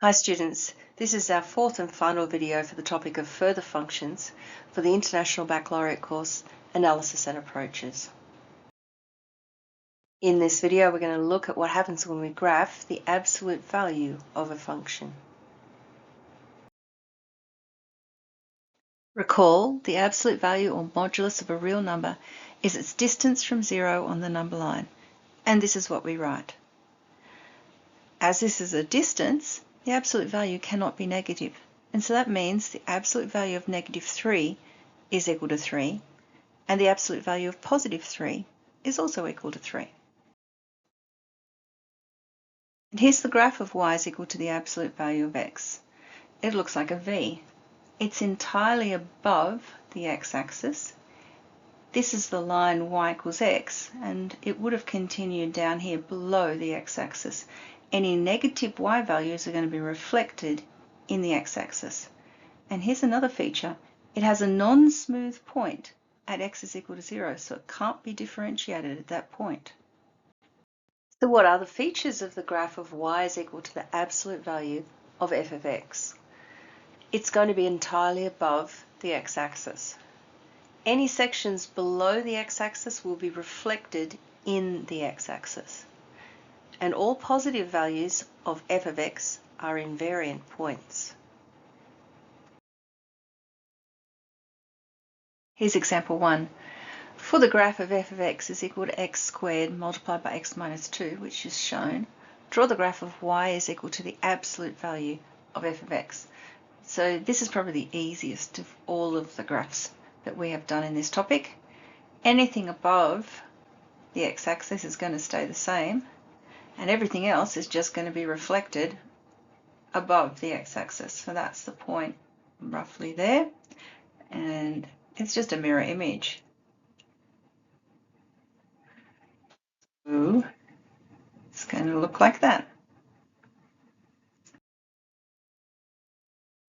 Hi students, this is our fourth and final video for the topic of further functions for the International Baccalaureate course, Analysis and Approaches. In this video we're going to look at what happens when we graph the absolute value of a function. Recall, the absolute value or modulus of a real number is its distance from zero on the number line, and this is what we write. As this is a distance, the absolute value cannot be negative, and so that means the absolute value of negative 3 is equal to 3, and the absolute value of positive 3 is also equal to 3. And here's the graph of y is equal to the absolute value of x. It looks like a V. It's entirely above the x-axis. This is the line y equals x, and it would have continued down here below the x-axis. Any negative y values are going to be reflected in the x-axis. And here's another feature. It has a non-smooth point at x is equal to 0, so it can't be differentiated at that point. So what are the features of the graph of y is equal to the absolute value of f of x? It's going to be entirely above the x-axis. Any sections below the x-axis will be reflected in the x-axis. And all positive values of f of x are invariant points. Here's example 1. For the graph of f of x is equal to x squared multiplied by x minus 2, which is shown, draw the graph of y is equal to the absolute value of f of x. So this is probably the easiest of all of the graphs that we have done in this topic. Anything above the x-axis is going to stay the same, and everything else is just going to be reflected above the x-axis. So that's the point roughly there, and it's just a mirror image. So it's going to look like that.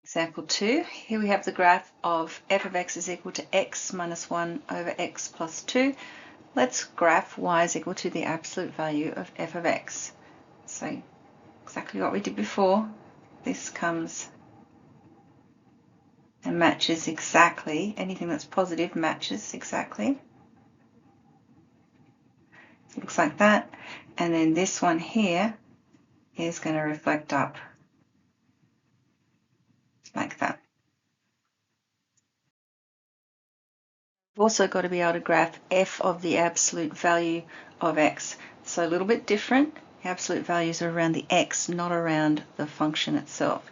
Example 2, here we have the graph of f of x is equal to x minus 1 over x plus 2. Let's graph y is equal to the absolute value of f of x. So exactly what we did before. This comes and matches exactly. Anything that's positive matches exactly. It looks like that. And then this one here is going to reflect up like that. We've also got to be able to graph f of the absolute value of x. So a little bit different. The absolute values are around the x, not around the function itself.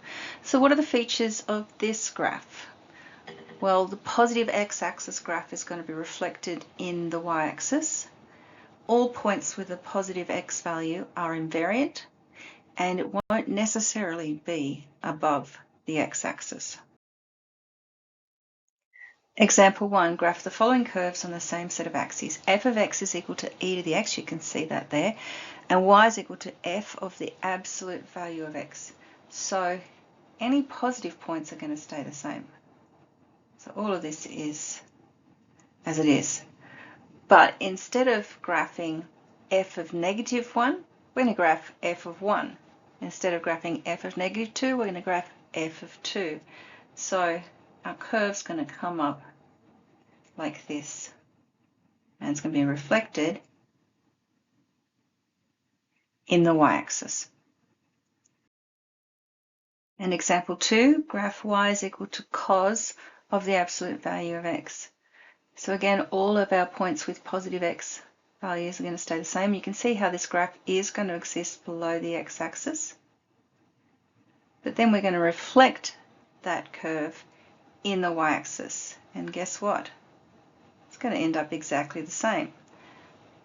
So what are the features of this graph? Well, the positive x-axis graph is going to be reflected in the y-axis. All points with a positive x value are invariant, and it won't necessarily be above the x-axis. Example 1, graph the following curves on the same set of axes. F of x is equal to e to the x, you can see that there, and y is equal to f of the absolute value of x. So any positive points are going to stay the same. So all of this is as it is. But instead of graphing f of negative 1, we're going to graph f of 1. Instead of graphing f of negative 2, we're going to graph f of 2. So our curve's going to come up like this, and it's going to be reflected in the y-axis. And example 2, graph y is equal to cos of the absolute value of x. So again, all of our points with positive x values are going to stay the same. You can see how this graph is going to exist below the x-axis, but then we're going to reflect that curve in the y-axis, and guess what? It's going to end up exactly the same,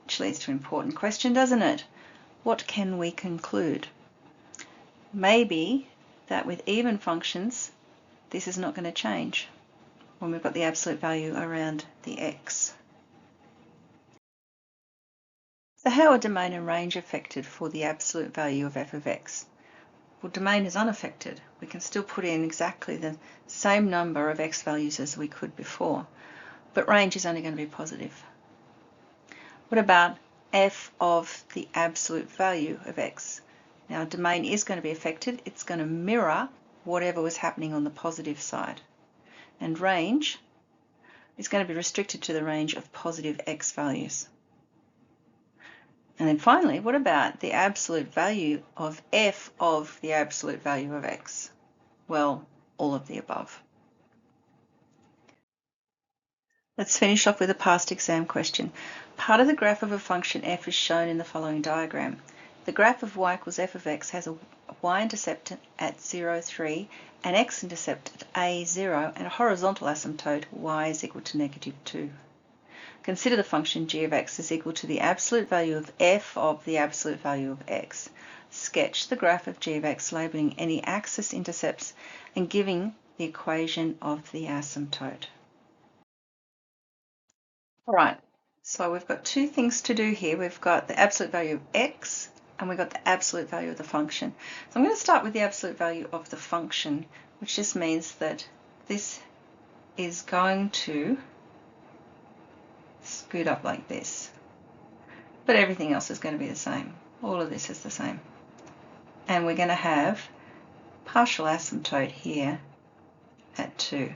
which leads to an important question, doesn't it? What can we conclude? Maybe that with even functions, this is not going to change when we've got the absolute value around the x. So how are domain and range affected for the absolute value of f of x? Well, domain is unaffected. We can still put in exactly the same number of x values as we could before, but range is only going to be positive. What about f of the absolute value of x? Now, domain is going to be affected. It's going to mirror whatever was happening on the positive side. And range is going to be restricted to the range of positive x values. And then finally, what about the absolute value of f of the absolute value of x? Well, all of the above. Let's finish off with a past exam question. Part of the graph of a function f is shown in the following diagram. The graph of y equals f of x has a y-intercept at 0, 3, an x-intercept at a, 0, and a horizontal asymptote y is equal to negative 2. Consider the function g of x is equal to the absolute value of f of the absolute value of x. Sketch the graph of g of x, labeling any axis intercepts and giving the equation of the asymptote. All right, so we've got two things to do here. We've got the absolute value of x and we've got the absolute value of the function. So I'm going to start with the absolute value of the function, which just means that this is going to scoot up like this. But everything else is going to be the same. All of this is the same. And we're going to have partial asymptote here at 2.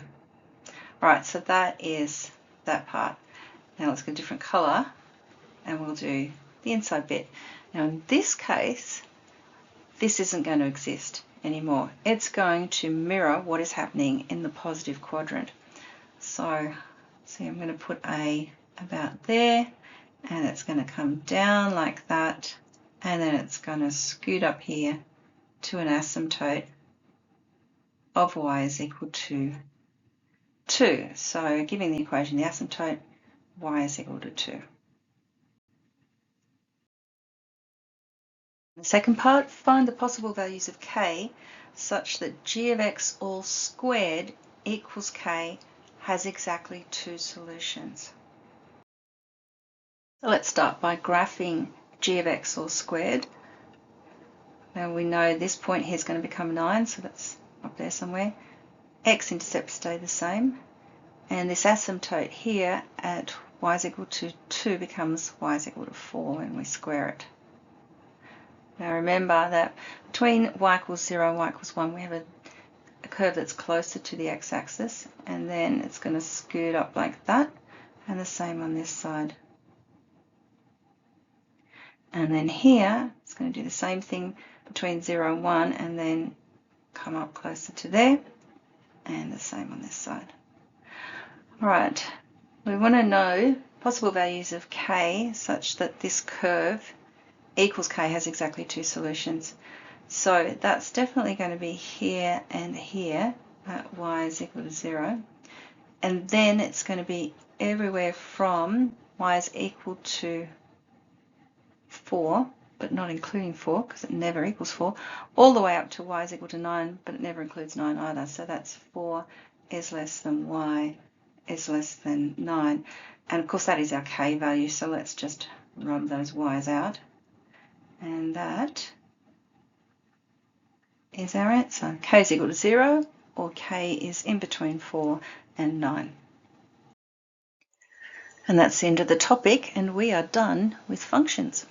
All right, so that is that part. Now let's get a different colour and we'll do the inside bit. Now in this case, this isn't going to exist anymore. It's going to mirror what is happening in the positive quadrant. So see, I'm going to put A about there, and it's going to come down like that, and then it's going to scoot up here to an asymptote of y is equal to 2. So giving the equation the asymptote, y is equal to 2. The second part, find the possible values of k such that g of x all squared equals k has exactly 2 solutions. So let's start by graphing g of x all squared. Now we know this point here is going to become 9, so that's up there somewhere. X-intercepts stay the same, and this asymptote here at y is equal to 2 becomes y is equal to 4 when we square it. Now remember that between y equals 0 and y equals 1 we have a curve that's closer to the x-axis, and then it's going to scoot up like that, and the same on this side. And then here it's going to do the same thing between 0 and 1 and then come up closer to there, and the same on this side. Alright, we want to know possible values of k such that this curve equals k has exactly 2 solutions. So that's definitely going to be here and here at y is equal to 0. And then it's going to be everywhere from y is equal to 4, but not including 4 because it never equals 4, all the way up to y is equal to 9, but it never includes 9 either. So that's 4 is less than y is less than 9. And of course that is our k value, so let's just rub those y's out. And that is our answer. K is equal to 0, or k is in between 4 and 9. And that's the end of the topic, and we are done with functions.